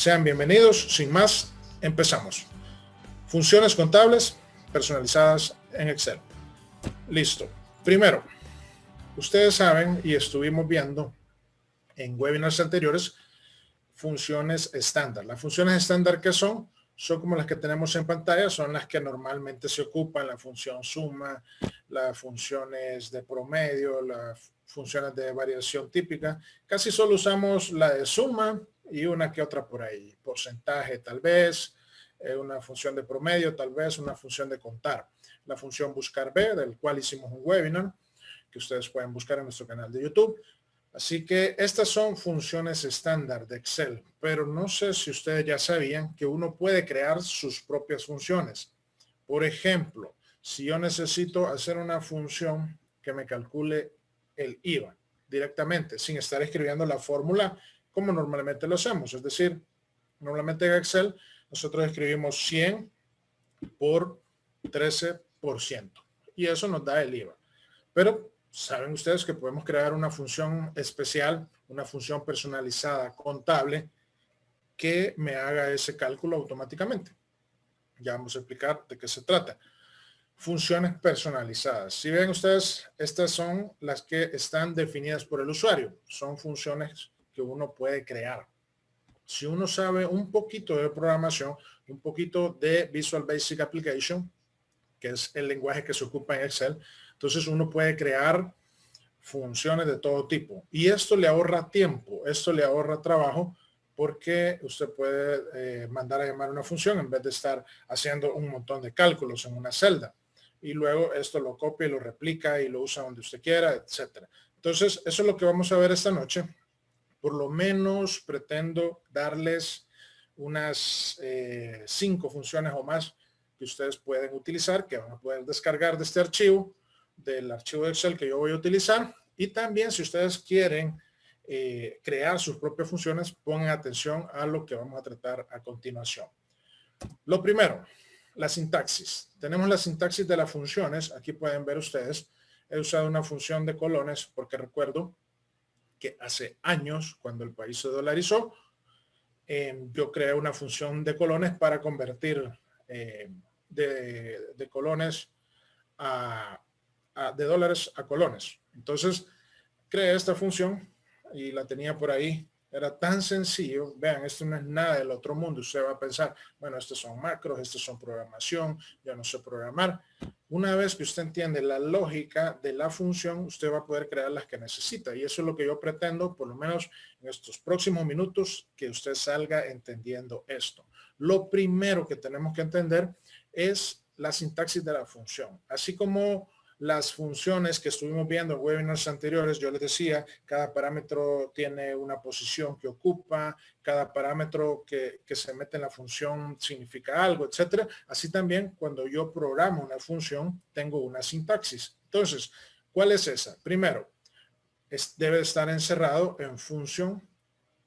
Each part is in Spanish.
Sean bienvenidos. Sin más, empezamos. Funciones contables personalizadas en Excel. Listo. Primero, ustedes saben y estuvimos viendo en webinars anteriores funciones estándar. Las funciones estándar que son como las que tenemos en pantalla, son las que normalmente se ocupan, la función suma, las funciones de promedio, las funciones de variación típica. Casi solo usamos la de suma y una que otra por ahí, porcentaje tal vez, una función de promedio tal vez, una función de contar. La función buscar B, del cual hicimos un webinar, que ustedes pueden buscar en nuestro canal de YouTube. Así que estas son funciones estándar de Excel, pero no sé si ustedes ya sabían que uno puede crear sus propias funciones. Por ejemplo, si yo necesito hacer una función que me calcule el IVA directamente, sin estar escribiendo la fórmula como normalmente lo hacemos. Es decir, normalmente en Excel nosotros escribimos 100 por 13% y eso nos da el IVA. Pero saben ustedes que podemos crear una función especial, una función personalizada, contable, que me haga ese cálculo automáticamente. Ya vamos a explicar de qué se trata. Funciones personalizadas. Si ven ustedes, estas son las que están definidas por el usuario. Son funciones que uno puede crear. Si uno sabe un poquito de programación, un poquito de Visual Basic Application, que es el lenguaje que se ocupa en Excel, entonces uno puede crear funciones de todo tipo. Y esto le ahorra tiempo, esto le ahorra trabajo, porque usted puede mandar a llamar una función en vez de estar haciendo un montón de cálculos en una celda. Y luego esto lo copia y lo replica y lo usa donde usted quiera, etc. Entonces, eso es lo que vamos a ver esta noche. Por lo menos pretendo darles unas 5 funciones o más que ustedes pueden utilizar, que van a poder descargar de este archivo, del archivo de Excel que yo voy a utilizar. Y también si ustedes quieren crear sus propias funciones, pongan atención a lo que vamos a tratar a continuación. Lo primero, la sintaxis. Tenemos la sintaxis de las funciones. Aquí pueden ver ustedes, he usado una función de colones porque recuerdo que hace años, cuando el país se dolarizó, yo creé una función de colones para convertir de colones de dólares a colones. Entonces, creé esta función y la tenía por ahí. Era tan sencillo. Vean, esto no es nada del otro mundo. Usted va a pensar, bueno, estos son macros, estos son programación, yo no sé programar. Una vez que usted entiende la lógica de la función, usted va a poder crear las que necesita. Y eso es lo que yo pretendo, por lo menos en estos próximos minutos, que usted salga entendiendo esto. Lo primero que tenemos que entender es la sintaxis de la función. Así como las funciones que estuvimos viendo en webinars anteriores, yo les decía, cada parámetro tiene una posición que ocupa, cada parámetro que se mete en la función significa algo, etcétera. Así también, cuando yo programo una función, tengo una sintaxis. Entonces, ¿cuál es esa? Primero, debe estar encerrado en function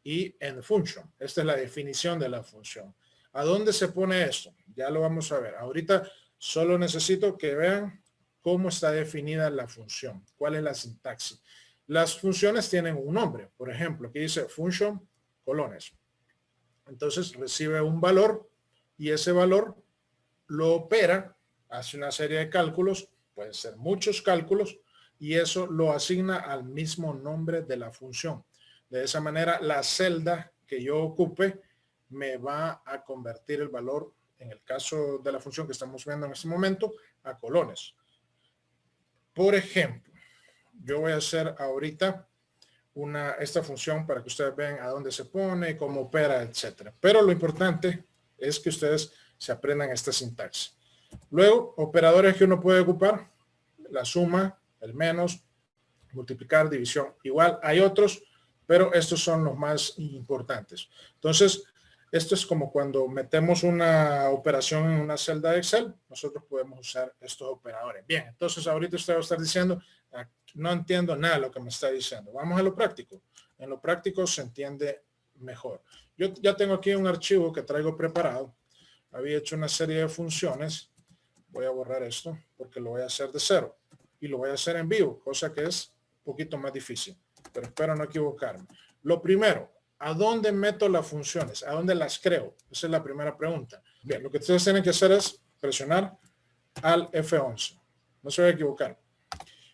y en function. Esta es la definición de la función. ¿A dónde se pone esto? Ya lo vamos a ver. Ahorita solo necesito que vean cómo está definida la función, cuál es la sintaxis. Las funciones tienen un nombre, por ejemplo, aquí dice function colones. Entonces recibe un valor y ese valor lo opera, hace una serie de cálculos, pueden ser muchos cálculos, y eso lo asigna al mismo nombre de la función. De esa manera, la celda que yo ocupe me va a convertir el valor, en el caso de la función que estamos viendo en este momento, a colones. Por ejemplo, yo voy a hacer ahorita esta función para que ustedes vean a dónde se pone, cómo opera, etcétera. Pero lo importante es que ustedes se aprendan esta sintaxis. Luego, operadores que uno puede ocupar, la suma, el menos, multiplicar, división, igual. Hay otros, pero estos son los más importantes. Entonces, esto es como cuando metemos una operación en una celda de Excel, nosotros podemos usar estos operadores. Bien, entonces ahorita usted va a estar diciendo, no entiendo nada de lo que me está diciendo. Vamos a lo práctico. En lo práctico se entiende mejor. Yo ya tengo aquí un archivo que traigo preparado. Había hecho una serie de funciones. Voy a borrar esto porque lo voy a hacer de cero. Y lo voy a hacer en vivo, cosa que es un poquito más difícil. Pero espero no equivocarme. Lo primero, ¿A dónde meto las funciones? ¿A dónde las creo? Esa es la primera pregunta. Bien, lo que ustedes tienen que hacer es presionar al F11. No se va a equivocar.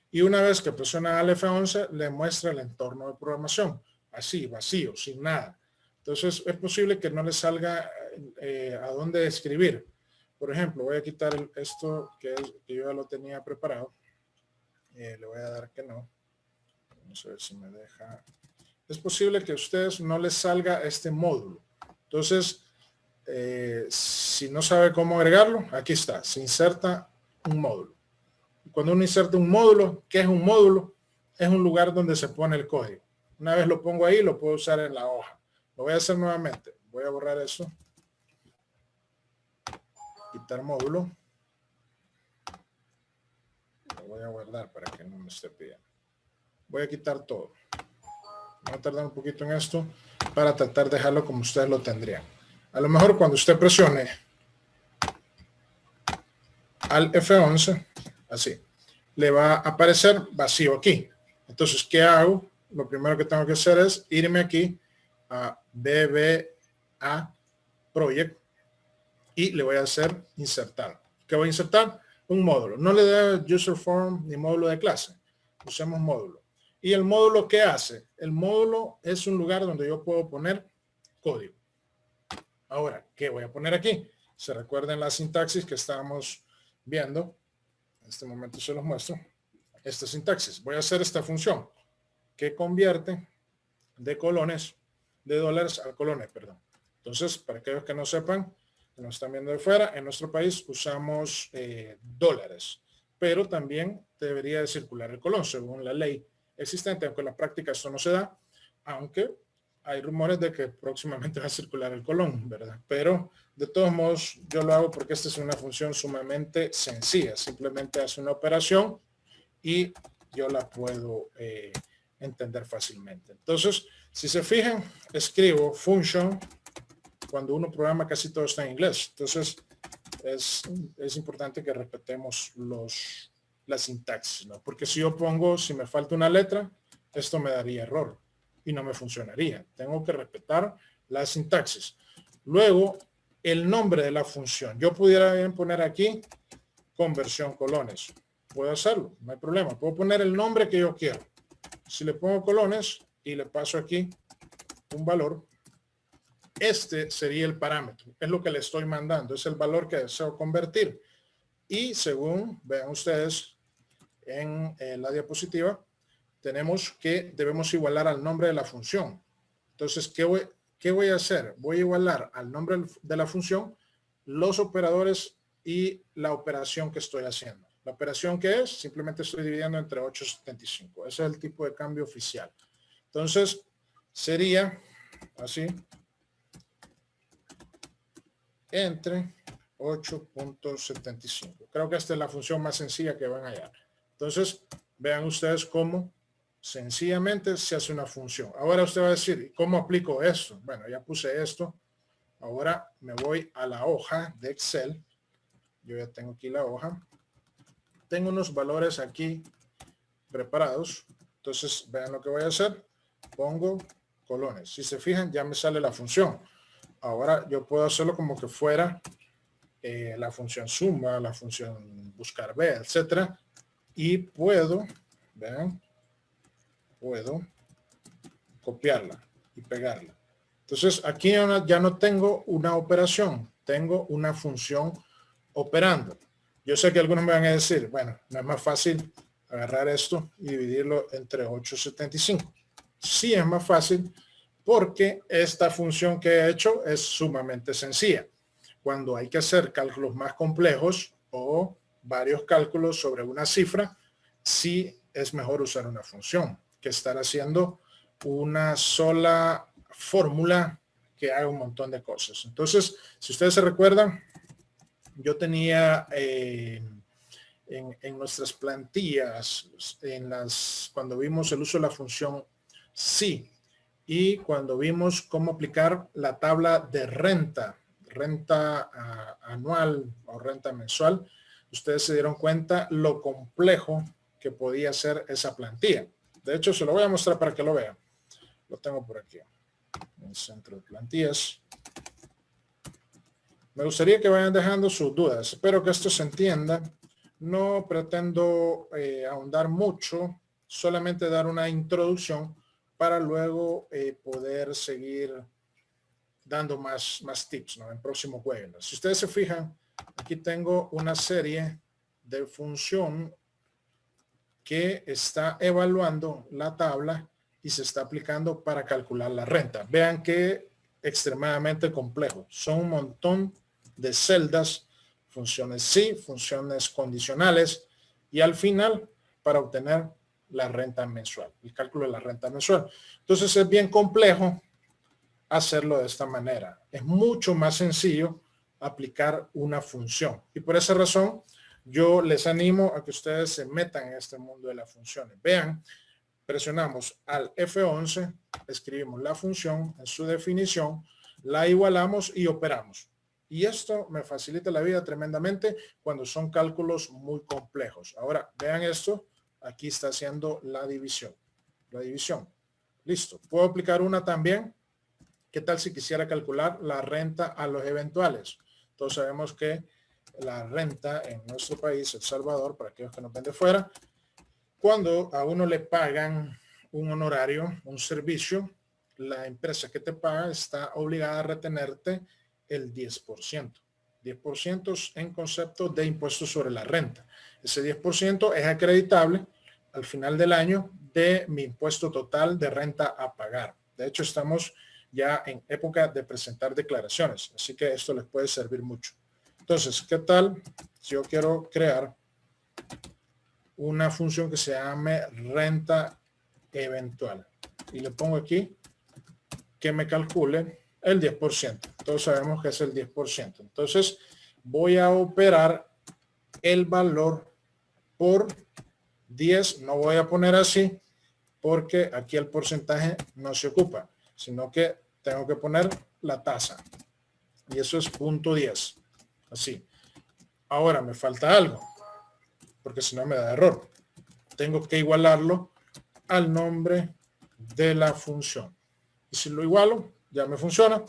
Y una vez que presiona al F11, le muestra el entorno de programación. Así, vacío, sin nada. Entonces, es posible que no le salga a dónde escribir. Por ejemplo, voy a quitar esto que yo ya lo tenía preparado. Le voy a dar que no. Vamos a ver si me deja. Es posible que a ustedes no les salga este módulo. Entonces, si no sabe cómo agregarlo, aquí está. Se inserta un módulo. Cuando uno inserta un módulo, ¿qué es un módulo? Es un lugar donde se pone el código. Una vez lo pongo ahí, lo puedo usar en la hoja. Lo voy a hacer nuevamente. Voy a borrar eso. Quitar módulo. Lo voy a guardar para que no me esté pidiendo. Voy a quitar todo. Voy a tardar un poquito en esto para tratar de dejarlo como ustedes lo tendrían. A lo mejor cuando usted presione al F11, así, le va a aparecer vacío aquí. Entonces, ¿qué hago? Lo primero que tengo que hacer es irme aquí a BBA Project y le voy a hacer insertar. ¿Qué voy a insertar? Un módulo. No le dé user form ni módulo de clase. Usemos módulo. ¿Y el módulo qué hace? El módulo es un lugar donde yo puedo poner código. Ahora, ¿qué voy a poner aquí? Se recuerden la sintaxis que estábamos viendo. En este momento se los muestro. Esta sintaxis. Voy a hacer esta función que convierte de colones, de dólares a colones, perdón. Entonces, para aquellos que no sepan, que nos están viendo de fuera, en nuestro país usamos dólares, pero también debería de circular el colón según la ley existente, aunque en la práctica esto no se da, aunque hay rumores de que próximamente va a circular el colón, ¿verdad? Pero de todos modos yo lo hago porque esta es una función sumamente sencilla, simplemente hace una operación y yo la puedo entender fácilmente. Entonces, si se fijan, escribo function. Cuando uno programa casi todo está en inglés. Entonces, es importante que respetemos la sintaxis, ¿no? Porque si yo pongo, si me falta una letra, esto me daría error y no me funcionaría. Tengo que respetar la sintaxis. Luego, el nombre de la función. Yo pudiera bien poner aquí conversión colones. Puedo hacerlo, no hay problema. Puedo poner el nombre que yo quiero. Si le pongo colones y le paso aquí un valor, este sería el parámetro. Es lo que le estoy mandando. Es el valor que deseo convertir. Y según vean ustedes en la diapositiva, tenemos que debemos igualar al nombre de la función. Entonces, ¿qué voy a hacer? Voy a igualar al nombre de la función los operadores y la operación que estoy haciendo. La operación que es, simplemente estoy dividiendo entre 8.75. Ese es el tipo de cambio oficial. Entonces, sería así, entre 8.75. Creo que esta es la función más sencilla que van a hallar. Entonces, vean ustedes cómo sencillamente se hace una función. Ahora usted va a decir, ¿cómo aplico esto? Bueno, ya puse esto. Ahora me voy a la hoja de Excel. Yo ya tengo aquí la hoja. Tengo unos valores aquí preparados. Entonces, vean lo que voy a hacer. Pongo colones. Si se fijan, ya me sale la función. Ahora yo puedo hacerlo como que fuera la función suma, la función buscar b, etcétera. Y puedo, vean, puedo copiarla y pegarla. Entonces, aquí ya no tengo una operación, tengo una función operando. Yo sé que algunos me van a decir, bueno, no es más fácil agarrar esto y dividirlo entre 8.75. Sí es más fácil porque esta función que he hecho es sumamente sencilla. Cuando hay que hacer cálculos más complejos o varios cálculos sobre una cifra, sí es mejor usar una función que estar haciendo una sola fórmula que haga un montón de cosas. Entonces, si ustedes se recuerdan, yo tenía en nuestras plantillas, cuando vimos el uso de la función sí, y cuando vimos cómo aplicar la tabla de renta anual o renta mensual, ustedes se dieron cuenta lo complejo que podía ser esa plantilla. De hecho, se lo voy a mostrar para que lo vean. Lo tengo por aquí. en centro de plantillas. Me gustaría que vayan dejando sus dudas. Espero que esto se entienda. No pretendo ahondar mucho, solamente dar una introducción para luego poder seguir dando más tips, ¿no?, en próximos webinars. Si ustedes se fijan, aquí tengo una serie de función que está evaluando la tabla y se está aplicando para calcular la renta. Vean que extremadamente complejo. Son un montón de celdas, funciones sí, funciones condicionales y al final para obtener la renta mensual, el cálculo de la renta mensual. Entonces es bien complejo hacerlo de esta manera. Es mucho más sencillo aplicar una función y por esa razón yo les animo a que ustedes se metan en este mundo de las funciones. Vean, presionamos al F11, escribimos la función en su definición, la igualamos y operamos. Y esto me facilita la vida tremendamente cuando son cálculos muy complejos. Ahora, vean esto, aquí está haciendo la división. Listo. Puedo aplicar una también. ¿Qué tal si quisiera calcular la renta a los eventuales? Todos sabemos que la renta en nuestro país, El Salvador, para aquellos que nos ven de fuera, cuando a uno le pagan un honorario, un servicio, la empresa que te paga está obligada a retenerte el 10%. 10% en concepto de impuestos sobre la renta. Ese 10% es acreditable al final del año de mi impuesto total de renta a pagar. De hecho, estamos ya en época de presentar declaraciones, así que esto les puede servir mucho. Entonces, ¿qué tal si yo quiero crear una función que se llame renta eventual? Y le pongo aquí que me calcule el 10%. Todos sabemos que es el 10%. Entonces, voy a operar el valor por 10. No voy a poner así porque aquí el porcentaje no se ocupa, sino que tengo que poner la tasa. Y eso es 0.10. Así. Ahora me falta algo, porque si no me da error. Tengo que igualarlo al nombre de la función. Y si lo igualo, ya me funciona.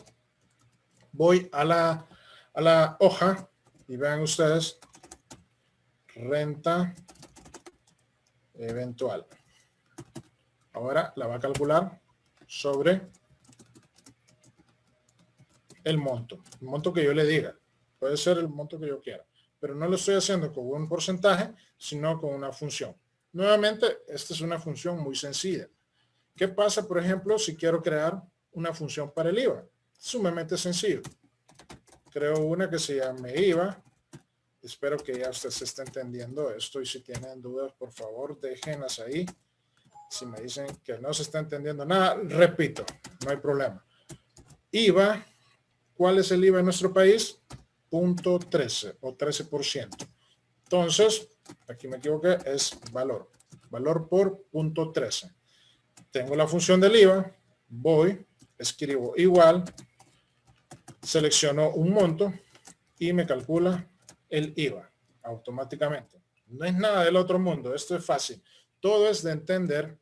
Voy a la hoja y vean ustedes, renta eventual. Ahora la va a calcular sobre el monto que yo le diga. Puede ser el monto que yo quiera, pero no lo estoy haciendo con un porcentaje, sino con una función. Nuevamente, esta es una función muy sencilla. ¿Qué pasa, por ejemplo, si quiero crear una función para el IVA? Sumamente sencillo. Creo una que se llame IVA. Espero que ya usted se esté entendiendo esto y si tienen dudas, por favor, déjenlas ahí. Si me dicen que no se está entendiendo nada, repito, no hay problema. IVA, ¿cuál es el IVA en nuestro país? 0.13 o 13%. Entonces, aquí me equivoqué, es valor por 0.13. Tengo la función del IVA, voy, escribo igual, selecciono un monto y me calcula el IVA automáticamente. No es nada del otro mundo, esto es fácil. Todo es de entender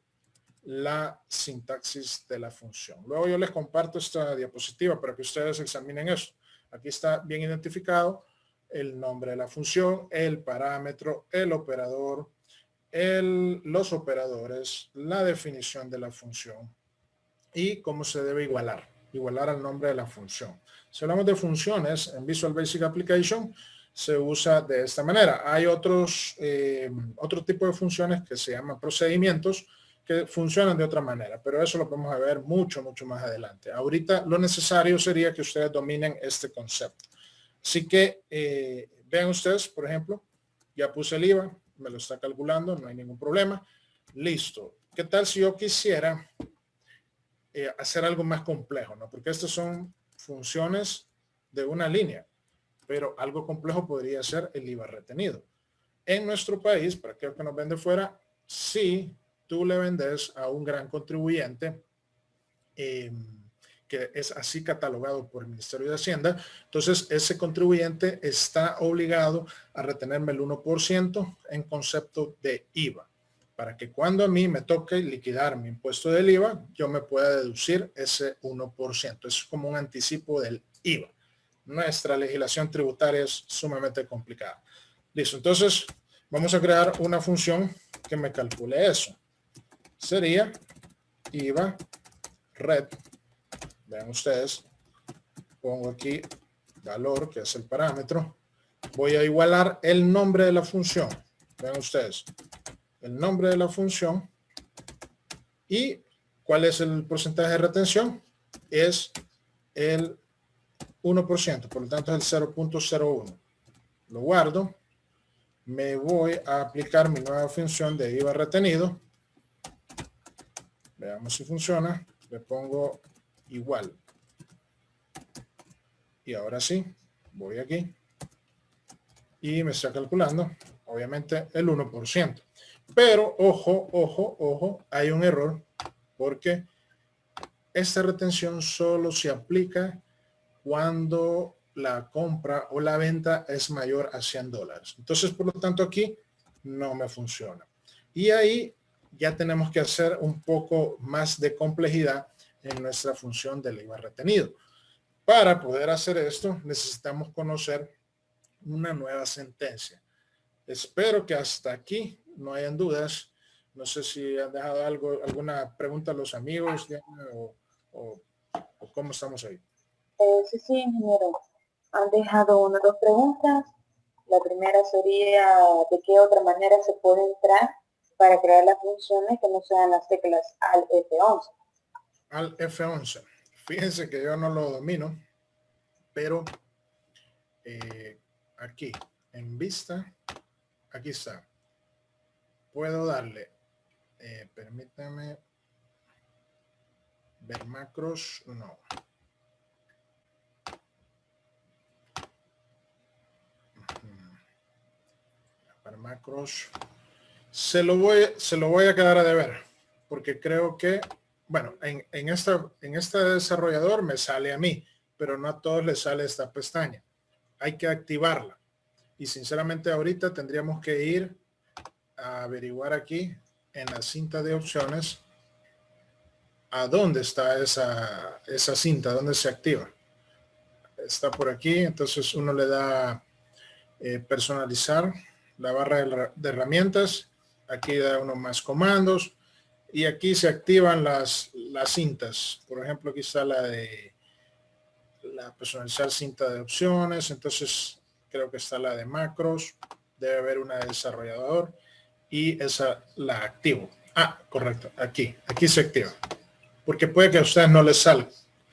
la sintaxis de la función. Luego yo les comparto esta diapositiva para que ustedes examinen eso. Aquí está bien identificado el nombre de la función, el parámetro, el operador, los operadores, la definición de la función y cómo se debe igualar al nombre de la función. Si hablamos de funciones en Visual Basic Application, se usa de esta manera. Hay otro tipo de funciones que se llaman procedimientos que funcionan de otra manera, pero eso lo vamos a ver mucho más adelante. Ahorita lo necesario sería que ustedes dominen este concepto. Así que vean ustedes, por ejemplo, ya puse el IVA, me lo está calculando, no hay ningún problema. Listo. ¿Qué tal si yo quisiera hacer algo más complejo, ¿no? Porque estas son funciones de una línea, pero algo complejo podría ser el IVA retenido. En nuestro país, para aquellos que nos ven de fuera, si tú le vendes a un gran contribuyente que es así catalogado por el Ministerio de Hacienda, entonces ese contribuyente está obligado a retenerme el 1% en concepto de IVA. para que cuando a mí me toque liquidar mi impuesto del IVA, yo me pueda deducir ese 1%. Es como un anticipo del IVA. Nuestra legislación tributaria es sumamente complicada. Listo, entonces vamos a crear una función que me calcule eso. Sería IVA red. Vean ustedes, pongo aquí valor, que es el parámetro. Voy a igualar el nombre de la función. Vean ustedes, el nombre de la función. ¿Y cuál es el porcentaje de retención? Es el 1%, por lo tanto es el 0.01. Lo guardo. Me voy a aplicar mi nueva función de IVA retenido. Veamos si funciona. Le pongo igual. Y ahora sí, voy aquí. Y me está calculando, obviamente, el 1%. Pero, ojo, ojo, ojo, hay un error. Porque esta retención solo se aplica cuando la compra o la venta es mayor a $100. Entonces, por lo tanto, aquí no me funciona. Y ahí ya tenemos que hacer un poco más de complejidad en nuestra función del IVA retenido. Para poder hacer esto, necesitamos conocer una nueva sentencia. Espero que hasta aquí no hayan dudas. No sé si han dejado alguna pregunta a los amigos o cómo estamos ahí. Sí, ingeniero. Han dejado una o dos preguntas. La primera sería de qué otra manera se puede entrar para crear las funciones que no sean las teclas al F11. Al F11. Fíjense que yo no lo domino, pero aquí en vista, aquí está. Puedo darle, permítame, ver macros, no. Para macros, se lo voy a quedar a deber, porque creo que, bueno, en este desarrollador me sale a mí, pero no a todos les sale esta pestaña. Hay que activarla. Y sinceramente ahorita tendríamos que ir a averiguar aquí en la cinta de opciones a dónde está esa cinta, dónde se activa. Está por aquí, entonces uno le da personalizar la barra de herramientas. Aquí da uno más comandos y aquí se activan las cintas. Por ejemplo, aquí está la de la personalizar cinta de opciones. Entonces creo que está la de macros. Debe haber una de desarrollador y esa la activo. Ah, correcto. Aquí se activa. Porque puede que a ustedes no les salga.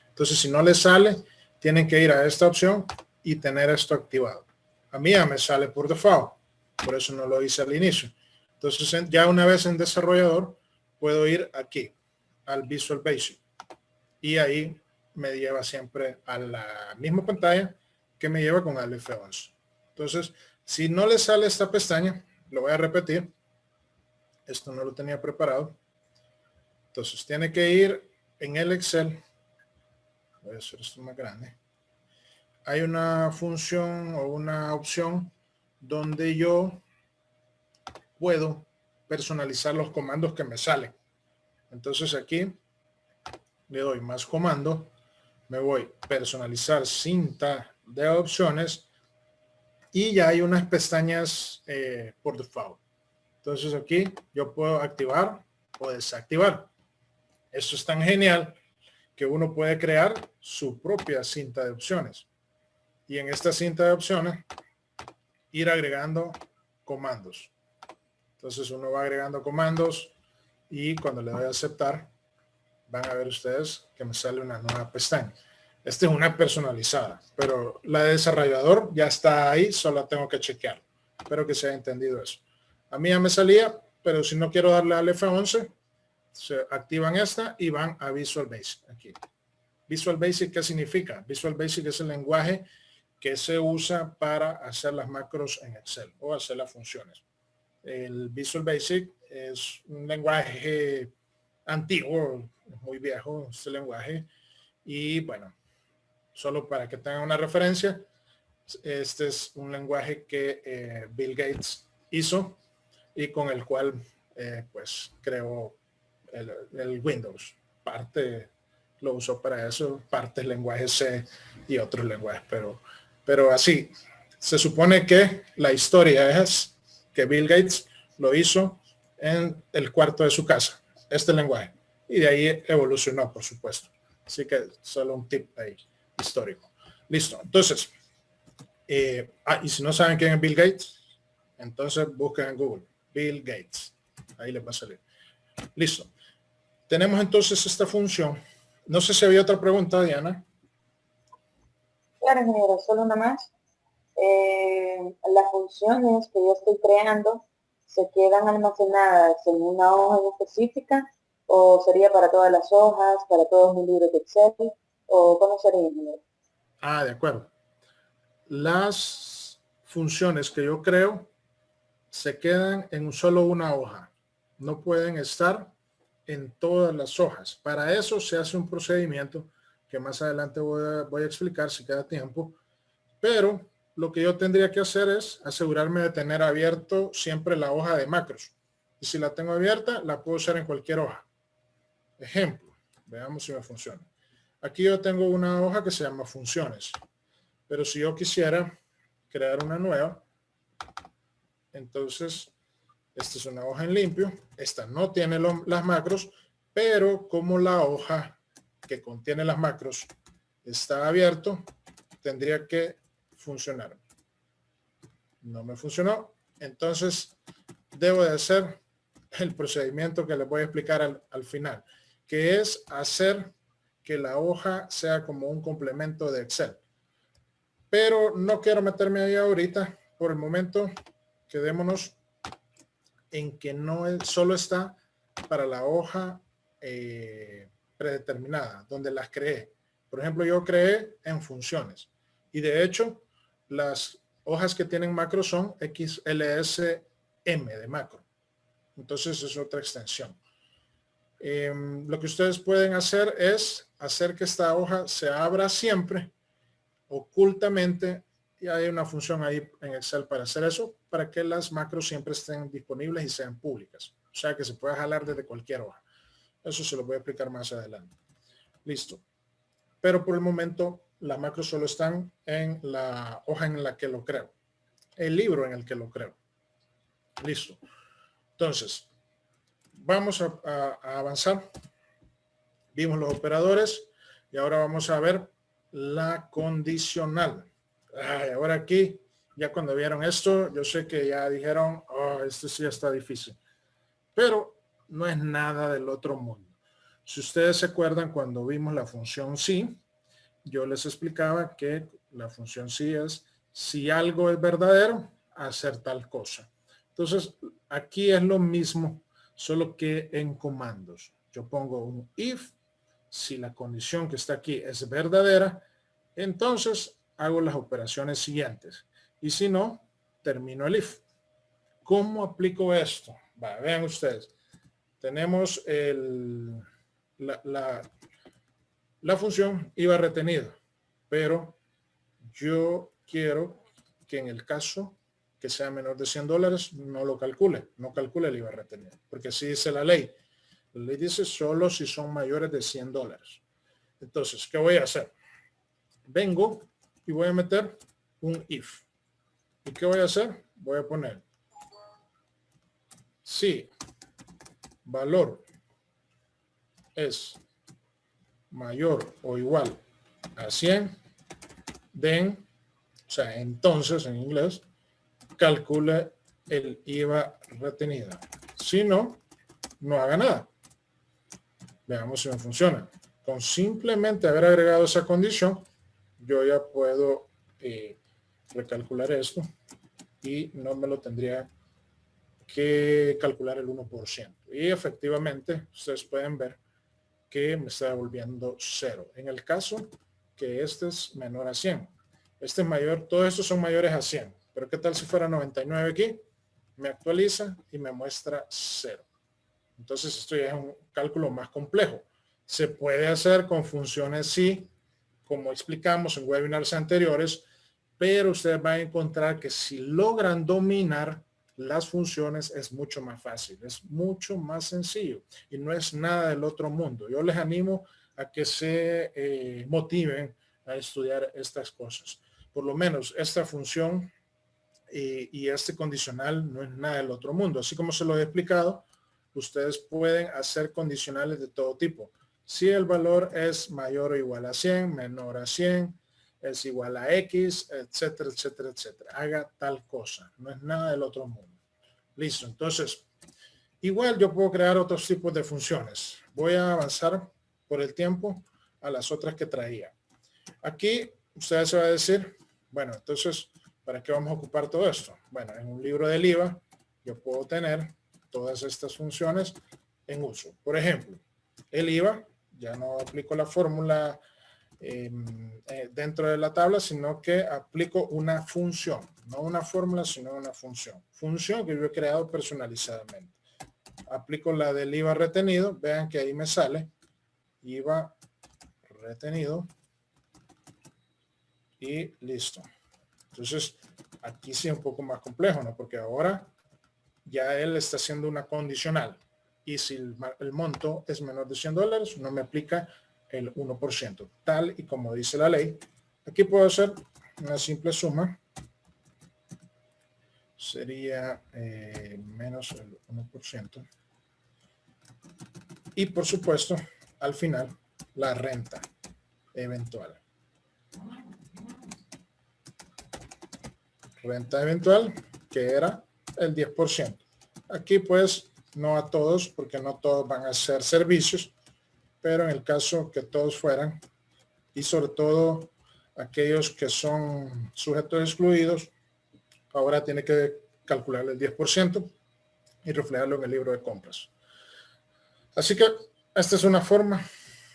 Entonces, si no les sale, tienen que ir a esta opción y tener esto activado. A mí ya me sale por default. Por eso no lo hice al inicio. Entonces, ya una vez en desarrollador, puedo ir aquí, al Visual Basic. Y ahí me lleva siempre a la misma pantalla que me lleva con el F11. Entonces, si no le sale esta pestaña, lo voy a repetir. Esto no lo tenía preparado. Entonces, tiene que ir en el Excel. Voy a hacer esto más grande. Hay una función o una opción donde yo puedo personalizar los comandos que me salen. Entonces aquí le doy más comando, me voy a personalizar cinta de opciones y ya hay unas pestañas por default. Entonces aquí yo puedo activar o desactivar. Esto es tan genial que uno puede crear su propia cinta de opciones. Y en esta cinta de opciones ir agregando comandos. Entonces uno va agregando comandos y cuando le doy a aceptar, van a ver ustedes que me sale una nueva pestaña. Esta es una personalizada, pero la de desarrollador ya está ahí, solo tengo que chequear. Espero que se haya entendido eso. A mí ya me salía, pero si no quiero darle al F11, se activan esta y van a Visual Basic. Aquí. Visual Basic, ¿qué significa? Visual Basic es el lenguaje que se usa para hacer las macros en Excel o hacer las funciones. El Visual Basic es un lenguaje antiguo, muy viejo este lenguaje, y bueno, solo para que tengan una referencia, este es un lenguaje que Bill Gates hizo y con el cual pues creo el Windows. Parte lo uso para eso, parte el lenguaje C y otros lenguajes, pero así, se supone que la historia es que Bill Gates lo hizo en el cuarto de su casa, este lenguaje, y de ahí evolucionó, por supuesto. Así que solo un tip ahí, histórico. Listo, entonces, y si no saben quién es Bill Gates, entonces busquen en Google, Bill Gates, ahí les va a salir. Listo. Tenemos entonces esta función. No sé si había otra pregunta, Diana. Claro, ingeniero, solo una más. Las funciones que yo estoy creando se quedan almacenadas en una hoja en específica o sería para todas las hojas, para todos mis libros de Excel o cómo sería, ingeniero. De acuerdo. Las funciones que yo creo se quedan en solo una hoja. No pueden estar en todas las hojas. Para eso se hace un procedimiento que más adelante voy a explicar si queda tiempo, pero lo que yo tendría que hacer es asegurarme de tener abierto siempre la hoja de macros. Y si la tengo abierta, la puedo usar en cualquier hoja. Ejemplo, veamos si me funciona. Aquí yo tengo una hoja que se llama funciones, pero si yo quisiera crear una nueva, entonces esta es una hoja en limpio, esta no tiene las macros, pero como la hoja que contiene las macros está abierto, tendría que funcionar. No me funcionó, entonces debo de hacer el procedimiento que les voy a explicar al final, que es hacer que la hoja sea como un complemento de Excel. Pero no quiero meterme ahí ahorita. Por el momento, quedémonos en que no solo está para la hoja predeterminada, donde las creé. Por ejemplo, yo creé en funciones. Y de hecho, las hojas que tienen macro son XLSM de macro. Entonces es otra extensión. Lo que ustedes pueden hacer es hacer que esta hoja se abra siempre, ocultamente, y hay una función ahí en Excel para hacer eso, para que las macros siempre estén disponibles y sean públicas. O sea, que se pueda jalar desde cualquier hoja. Eso se lo voy a explicar más adelante. Listo. Pero por el momento, las macros solo están en la hoja en la que lo creo. El libro en el que lo creo. Listo. Entonces, vamos a avanzar. Vimos los operadores y ahora vamos a ver la condicional. Ahora aquí, ya cuando vieron esto, yo sé que ya dijeron, esto sí está difícil. Pero no es nada del otro mundo. Si ustedes se acuerdan cuando vimos la función sí, yo les explicaba que la función sí es si algo es verdadero, hacer tal cosa. Entonces, aquí es lo mismo, solo que en comandos. Yo pongo un if, si la condición que está aquí es verdadera, entonces hago las operaciones siguientes. Y si no, termino el if. ¿Cómo aplico esto? Vean ustedes. Tenemos la función IVA retenido, pero yo quiero que en el caso que sea menor de $100 no lo calcule, no calcule el IVA retenido, porque así dice la ley. La ley dice solo si son mayores de $100. Entonces, ¿qué voy a hacer? Vengo y voy a meter un if. ¿Y qué voy a hacer? Voy a poner si valor es mayor o igual a 100, then, o sea, entonces en inglés, calcule el IVA retenido. Si no, no haga nada. Veamos si me funciona. Con simplemente haber agregado esa condición, yo ya puedo recalcular esto y no me lo tendría que calcular el 1%. Y efectivamente, ustedes pueden ver que me está devolviendo 0. En el caso que este es menor a 100. Este es mayor, todos estos son mayores a 100. Pero ¿qué tal si fuera 99 aquí? Me actualiza y me muestra 0. Entonces esto ya es un cálculo más complejo. Se puede hacer con funciones sí, como explicamos en webinars anteriores, pero ustedes van a encontrar que si logran dominar las funciones es mucho más fácil, es mucho más sencillo y no es nada del otro mundo. Yo les animo a que se motiven a estudiar estas cosas. Por lo menos esta función y este condicional no es nada del otro mundo. Así como se lo he explicado, ustedes pueden hacer condicionales de todo tipo. Si el valor es mayor o igual a 100, menor a 100, es igual a X, etcétera, etcétera, etcétera. Haga tal cosa. No es nada del otro mundo. Listo. Entonces, igual yo puedo crear otros tipos de funciones. Voy a avanzar por el tiempo a las otras que traía. Aquí ustedes se va a decir, bueno, entonces, ¿para qué vamos a ocupar todo esto? Bueno, en un libro del IVA yo puedo tener todas estas funciones en uso. Por ejemplo, el IVA, ya no aplico la fórmula dentro de la tabla, sino que aplico una función, no una fórmula, sino una función. Función que yo he creado personalizadamente. Aplico la del IVA retenido, vean que ahí me sale IVA retenido y listo. Entonces, aquí sí es un poco más complejo, ¿no? Porque ahora ya él está haciendo una condicional. Y si el monto es menor de $100, no me aplica el 1%. Tal y como dice la ley. Aquí puedo hacer una simple suma. Sería menos el 1%. Y por supuesto, al final, la renta eventual. Renta eventual, que era el 10%. Aquí pues no a todos, porque no todos van a ser servicios, pero en el caso que todos fueran, y sobre todo aquellos que son sujetos excluidos, ahora tiene que calcular el 10% y reflejarlo en el libro de compras. Así que esta es una forma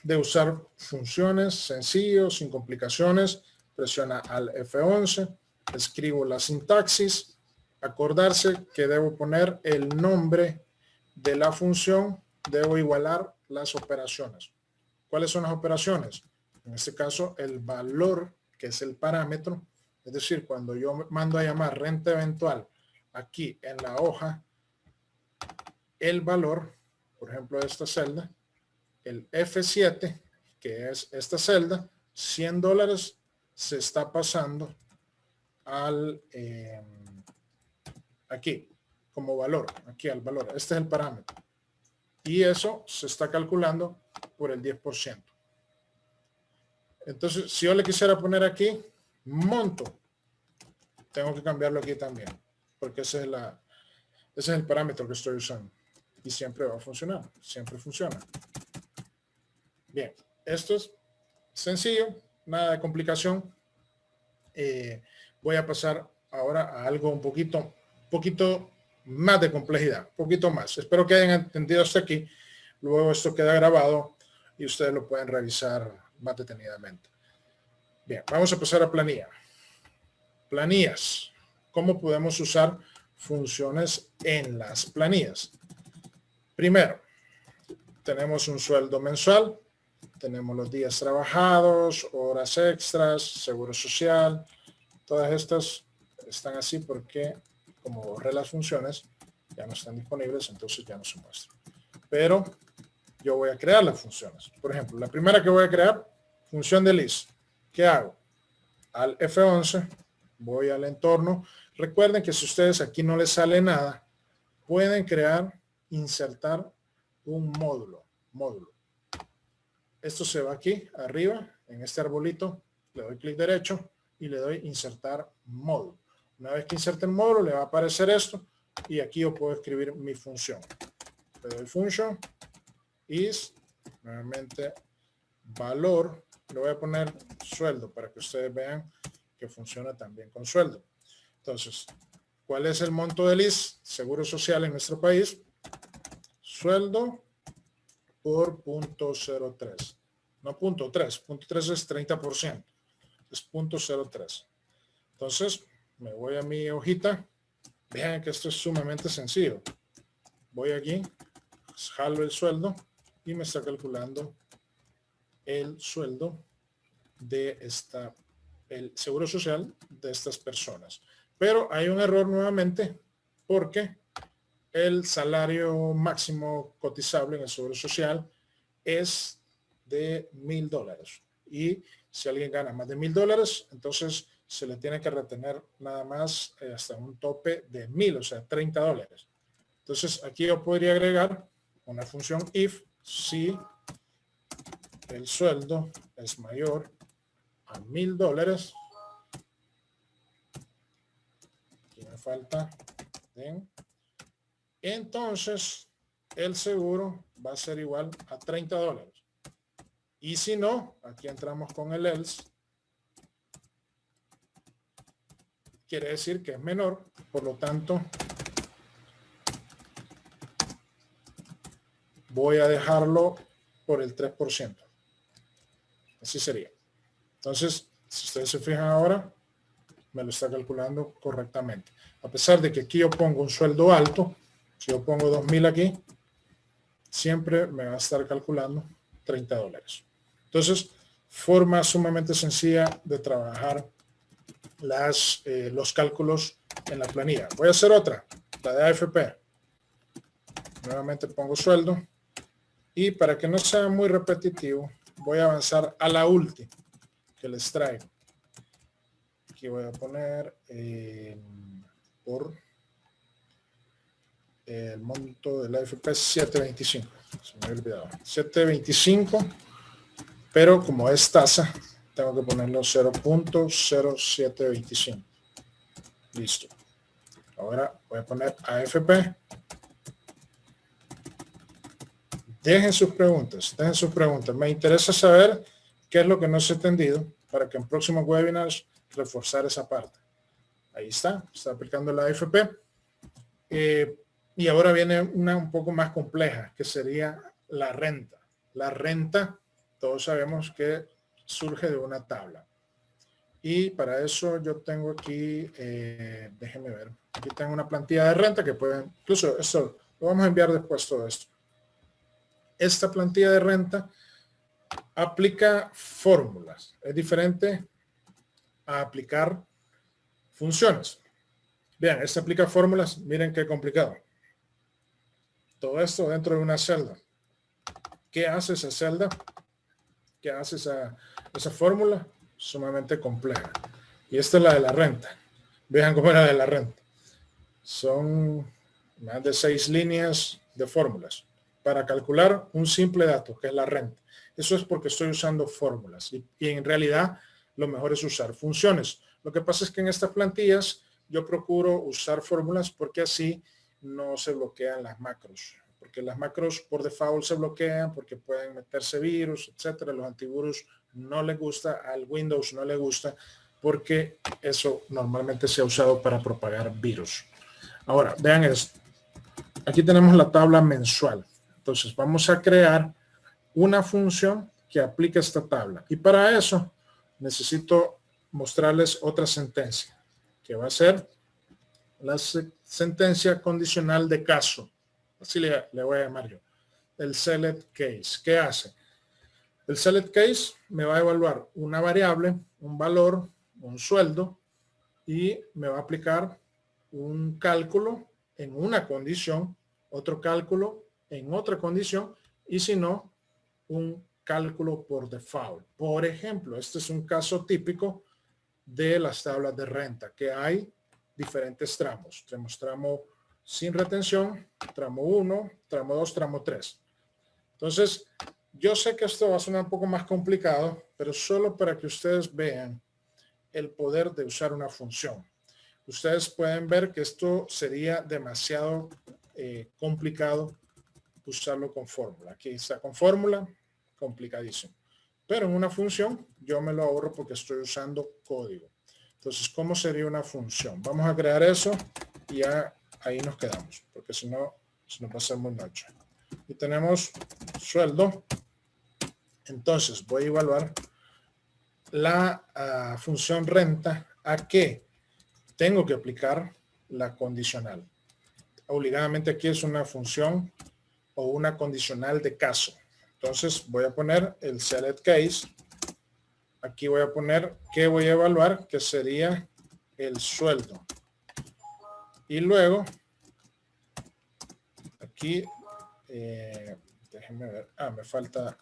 de usar funciones sencillos, sin complicaciones. Presiona al F11, escribo la sintaxis, acordarse que debo poner el nombre de la función, debo igualar las operaciones. ¿Cuáles son las operaciones? En este caso, el valor, que es el parámetro, es decir, cuando yo mando a llamar renta eventual aquí en la hoja, el valor, por ejemplo, de esta celda, el F7, que es esta celda, $100 se está pasando al aquí como valor, aquí al valor. Este es el parámetro. Y eso se está calculando por el 10%. Entonces, si yo le quisiera poner aquí monto, tengo que cambiarlo aquí también, porque ese es el parámetro que estoy usando. Y siempre va a funcionar, siempre funciona. Bien, esto es sencillo, nada de complicación. Voy a pasar ahora a algo un poquito más de complejidad, un poquito más. Espero que hayan entendido hasta aquí. Luego esto queda grabado y ustedes lo pueden revisar más detenidamente. Bien, vamos a pasar a planilla. Planillas. ¿Cómo podemos usar funciones en las planillas? Primero, tenemos un sueldo mensual. Tenemos los días trabajados, horas extras, seguro social. Todas estas están así porque como borré las funciones, ya no están disponibles, entonces ya no se muestran. Pero yo voy a crear las funciones. Por ejemplo, la primera que voy a crear, función de list. ¿Qué hago? Al F11, voy al entorno. Recuerden que si ustedes aquí no les sale nada, pueden crear, insertar un módulo. Esto se va aquí arriba, en este arbolito, le doy clic derecho y le doy insertar módulo. Una vez que inserte el módulo, le va a aparecer esto y aquí yo puedo escribir mi función. Le doy function is, nuevamente valor, le voy a poner sueldo para que ustedes vean que funciona también con sueldo. Entonces, ¿cuál es el monto del IS? Seguro social en nuestro país. Sueldo por 0.03. No 0.3. 0.3 es 30%. Es 0.03. Entonces, me voy a mi hojita. Vean que esto es sumamente sencillo. Voy aquí, jalo el sueldo y me está calculando el sueldo de el seguro social de estas personas. Pero hay un error nuevamente porque el salario máximo cotizable en el Seguro Social es de $1,000. Y si alguien gana más de $1,000, entonces se le tiene que retener nada más hasta un tope de 1,000, o sea, $30. Entonces aquí yo podría agregar una función if si el sueldo es mayor a $1,000. Aquí me falta. ¿Bien? Entonces el seguro va a ser igual a $30. Y si no, aquí entramos con el else. Quiere decir que es menor, por lo tanto voy a dejarlo por el 3%. Así sería. Entonces, si ustedes se fijan ahora, me lo está calculando correctamente. A pesar de que aquí yo pongo un sueldo alto, si yo pongo 2,000 aquí, siempre me va a estar calculando $30. Entonces, forma sumamente sencilla de trabajar los cálculos en la planilla. Voy a hacer otra, la de AFP. Nuevamente pongo sueldo. Y para que no sea muy repetitivo, voy a avanzar a la última que les traigo. Aquí voy a poner por el monto de la AFP 725. Se me había olvidado. 725, pero como es tasa, tengo que ponerlo 0.0725. Listo. Ahora voy a poner AFP. Dejen sus preguntas. Me interesa saber qué es lo que no se ha entendido para que en próximos webinars reforzar esa parte. Ahí está aplicando la AFP. Y ahora viene una un poco más compleja, que sería la renta. La renta, todos sabemos que surge de una tabla. Y para eso yo tengo aquí, déjenme ver, aquí tengo una plantilla de renta que pueden, incluso esto lo vamos a enviar después todo esto. Esta plantilla de renta aplica fórmulas. Es diferente a aplicar funciones. Vean, esta aplica fórmulas. Miren qué complicado. Todo esto dentro de una celda. ¿Qué hace esa celda? ¿Qué hace esa fórmula? Sumamente compleja. Y esta es la de la renta. Vean cómo era de la renta. Son más de 6 líneas de fórmulas para calcular un simple dato, que es la renta. Eso es porque estoy usando fórmulas y en realidad lo mejor es usar funciones. Lo que pasa es que en estas plantillas yo procuro usar fórmulas porque así no se bloquean las macros. Porque las macros por default se bloquean porque pueden meterse virus, etcétera. Los antivirus no les gusta, al Windows no le gusta porque eso normalmente se ha usado para propagar virus. Ahora, vean esto. Aquí tenemos la tabla mensual. Entonces vamos a crear una función que aplique esta tabla. Y para eso necesito mostrarles otra sentencia, que va a ser la sentencia condicional de caso. Así le voy a llamar yo. El select case. ¿Qué hace? El select case me va a evaluar una variable, un valor, un sueldo, y me va a aplicar un cálculo en una condición, otro cálculo en otra condición, y si no, un cálculo por default. Por ejemplo, este es un caso típico de las tablas de renta, que hay diferentes tramos. Tenemos tramo sin retención, tramo 1, tramo 2, tramo 3. Entonces, yo sé que esto va a sonar un poco más complicado, pero solo para que ustedes vean el poder de usar una función. Ustedes pueden ver que esto sería demasiado complicado usarlo con fórmula. Aquí está con fórmula, complicadísimo. Pero en una función yo me lo ahorro porque estoy usando código. Entonces, ¿cómo sería una función? Vamos a crear eso y ya ahí nos quedamos, porque si no, se nos va a hacer muy noche. Y tenemos sueldo. Entonces, voy a evaluar la función renta a que tengo que aplicar la condicional. Obligadamente aquí es una función o una condicional de caso. Entonces voy a poner el select case. Aquí voy a poner que voy a evaluar, que sería el sueldo. Y luego aquí, déjenme ver, me falta,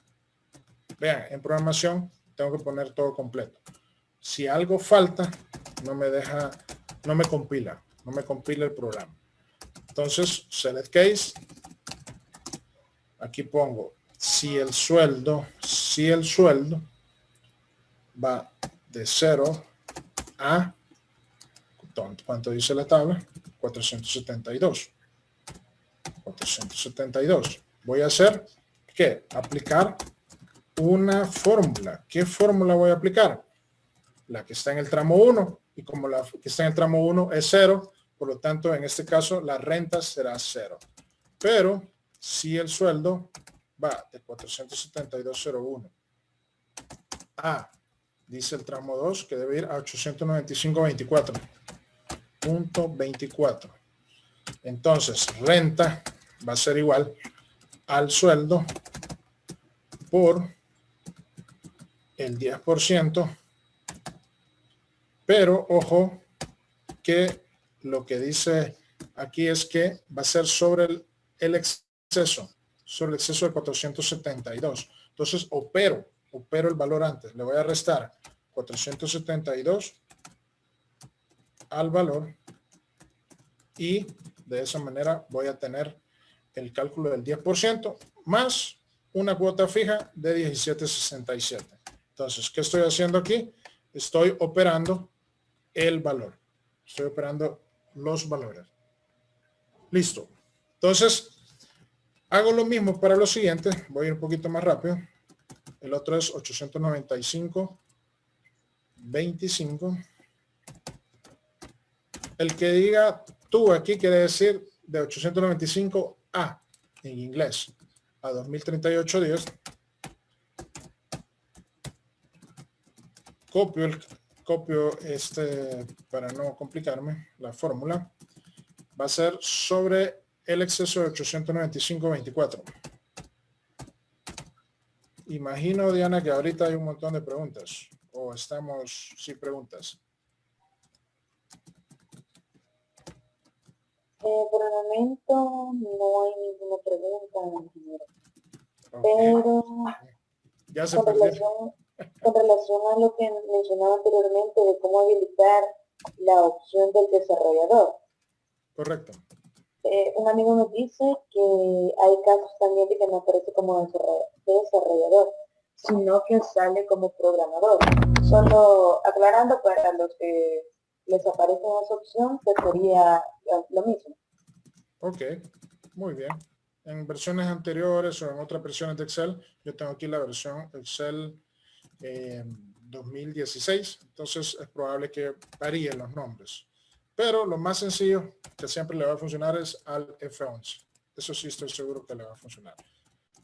vean, en programación tengo que poner todo completo. Si algo falta, no me deja, no me compila el programa. Entonces, select case, aquí pongo si el sueldo va de 0 a, ¿cuánto dice la tabla? 472. Voy a hacer, ¿qué? Aplicar una fórmula. ¿Qué fórmula voy a aplicar? La que está en el tramo 1. Y como la que está en el tramo 1 es 0, por lo tanto, en este caso, la renta será 0. Pero si el sueldo va de 472.01 a, dice el tramo 2, que debe ir a 895.24. Entonces, renta va a ser igual al sueldo por el 10%, pero ojo que lo que dice aquí es que va a ser sobre el exceso de 472. Entonces opero el valor antes. Le voy a restar 472 al valor y de esa manera voy a tener el cálculo del 10% más una cuota fija de 17.67. Entonces, ¿qué estoy haciendo aquí? Estoy operando el valor. Estoy operando los valores. Listo. Entonces, hago lo mismo para los siguientes. Voy a ir un poquito más rápido. El otro es 895.25. El que diga tú aquí quiere decir de 895 a, en inglés, a 2038 días. Copio para no complicarme, la fórmula. Va a ser sobre el exceso de 895.24. Imagino, Diana, que ahorita hay un montón de preguntas. O estamos sin preguntas. Por el momento no hay ninguna pregunta, ingeniero. Okay. Pero ya se con relación a lo que mencionaba anteriormente de cómo habilitar la opción del desarrollador. Correcto. Un amigo me dice que hay casos también de que no aparece como desarrollador, sino que sale como programador. Solo aclarando para los que les aparece esa opción, que sería lo mismo. Ok, muy bien. En versiones anteriores o en otras versiones de Excel, yo tengo aquí la versión Excel 2016, entonces es probable que varíen los nombres. Pero lo más sencillo que siempre le va a funcionar es al F11. Eso sí estoy seguro que le va a funcionar.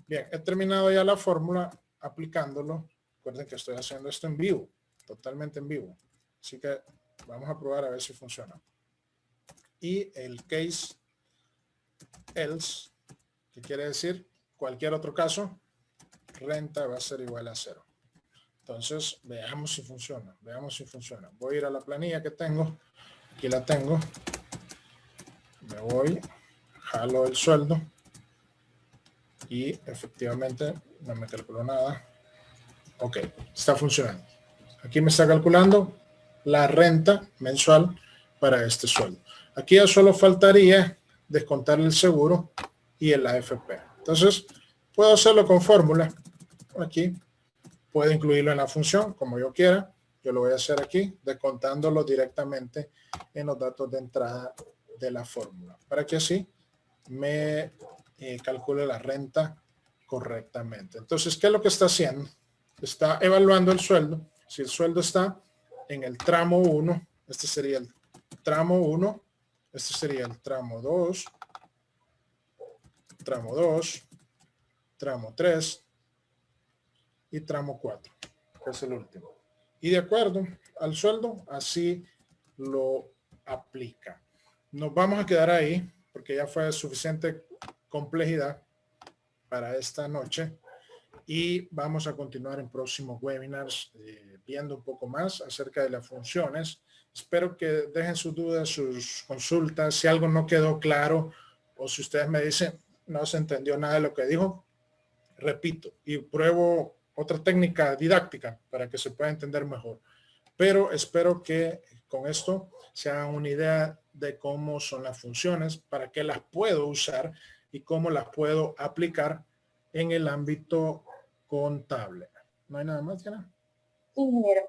Bien, he terminado ya la fórmula aplicándolo. Recuerden que estoy haciendo esto en vivo, totalmente en vivo. Así que vamos a probar a ver si funciona. Y el case else, que quiere decir cualquier otro caso, renta va a ser igual a 0. Entonces, veamos si funciona. Voy a ir a la planilla que tengo. Aquí la tengo. Me voy, jalo el sueldo y efectivamente no me calculó nada. Ok, está funcionando. Aquí me está calculando la renta mensual para este sueldo. Aquí ya solo faltaría descontar el seguro y el AFP. Entonces, puedo hacerlo con fórmula. Aquí puedo incluirlo en la función como yo quiera. Yo lo voy a hacer aquí, descontándolo directamente en los datos de entrada de la fórmula, para que así me calcule la renta correctamente. Entonces, ¿qué es lo que está haciendo? Está evaluando el sueldo. Si el sueldo está en el tramo 1, este sería el tramo 1, este sería el tramo 2, tramo 2, tramo 3 y tramo 4, que es el último. Y de acuerdo al sueldo, así lo aplica. Nos vamos a quedar ahí porque ya fue suficiente complejidad para esta noche y vamos a continuar en próximos webinars viendo un poco más acerca de las funciones. Espero que dejen sus dudas, sus consultas. Si algo no quedó claro o si ustedes me dicen, no se entendió nada de lo que dijo, repito y pruebo otra técnica didáctica para que se pueda entender mejor. Pero espero que con esto se hagan una idea de cómo son las funciones, para qué las puedo usar y cómo las puedo aplicar en el ámbito contable. ¿No hay nada más, Diana? Sí, ingeniero.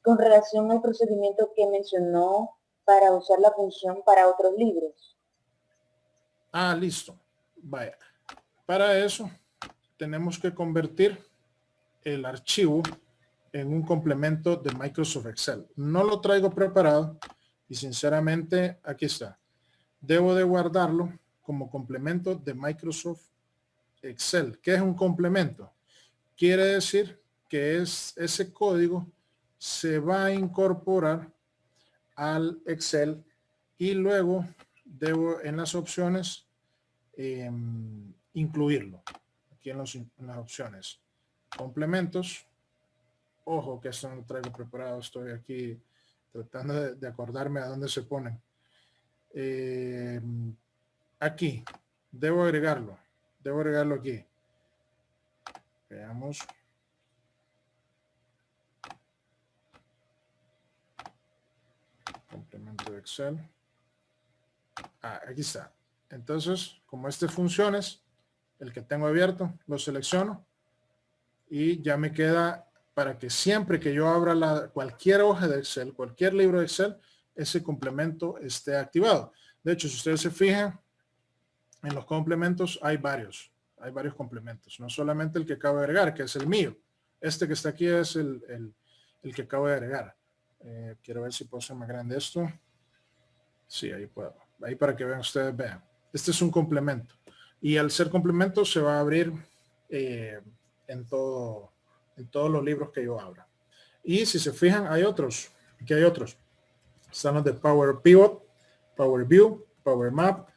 Con relación al procedimiento que mencionó para usar la función para otros libros. Ah, listo. Vaya. Para eso tenemos que convertir el archivo en un complemento de Microsoft Excel. No lo traigo preparado y sinceramente aquí está. Debo de guardarlo como complemento de Microsoft Excel. ¿Qué es un complemento? Quiere decir que ese código se va a incorporar al Excel y luego debo en las opciones incluirlo. Aquí en las opciones. Complementos. Ojo que esto no lo traigo preparado. Estoy aquí tratando de acordarme a dónde se ponen. Aquí. Debo agregarlo. Debo agregarlo aquí. Veamos. Complemento de Excel. Aquí está. Entonces, como funciones, el que tengo abierto, lo selecciono y ya me queda para que siempre que yo abra cualquier hoja de Excel, cualquier libro de Excel, ese complemento esté activado. De hecho, si ustedes se fijan, en los complementos hay varios complementos, no solamente el que acabo de agregar, que es el mío. Este que está aquí es el que acabo de agregar. Quiero ver si puedo hacer más grande esto. Sí, ahí puedo. Ahí para que ustedes vean. Este es un complemento. Y al ser complemento se va a abrir en todos los libros que yo abra. Y si se fijan, hay otros. Aquí hay otros. Están los de Power Pivot, Power View, Power Map.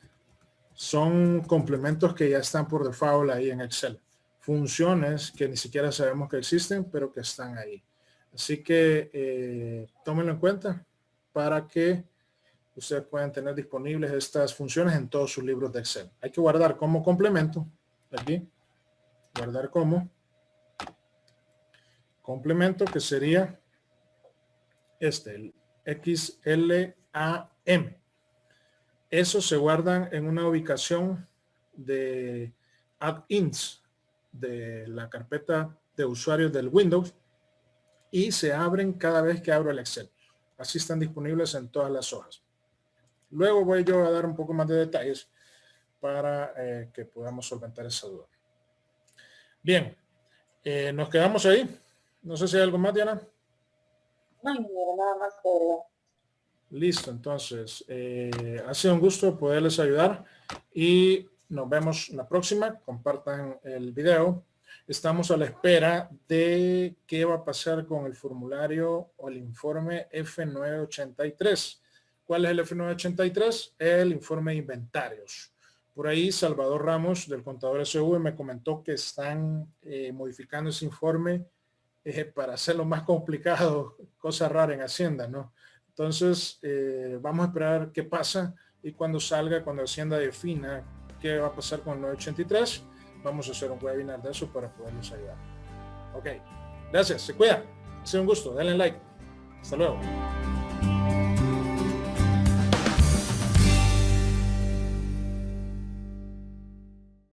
Son complementos que ya están por default ahí en Excel. Funciones que ni siquiera sabemos que existen, pero que están ahí. Así que tómenlo en cuenta para que ustedes puedan tener disponibles estas funciones en todos sus libros de Excel. Hay que guardar como complemento, aquí, guardar como complemento, que sería el XLAM. Esos se guardan en una ubicación de add-ins de la carpeta de usuarios del Windows y se abren cada vez que abro el Excel. Así están disponibles en todas las hojas. Luego voy yo a dar un poco más de detalles para que podamos solventar esa duda. Bien, nos quedamos ahí. No sé si hay algo más, Diana. No, ingeniero, nada más que agregar. Listo, entonces ha sido un gusto poderles ayudar y nos vemos la próxima. Compartan el video. Estamos a la espera de qué va a pasar con el formulario o el informe F983. ¿Cuál es el F983? El informe de inventarios. Por ahí Salvador Ramos del Contador SV me comentó que están modificando ese informe para hacerlo más complicado, cosa rara en Hacienda, ¿no? Entonces, vamos a esperar qué pasa y cuando salga, cuando Hacienda defina qué va a pasar con el 983, vamos a hacer un webinar de eso para poderlos ayudar. Ok, gracias, se cuidan. Ha sido un gusto, denle like. Hasta luego.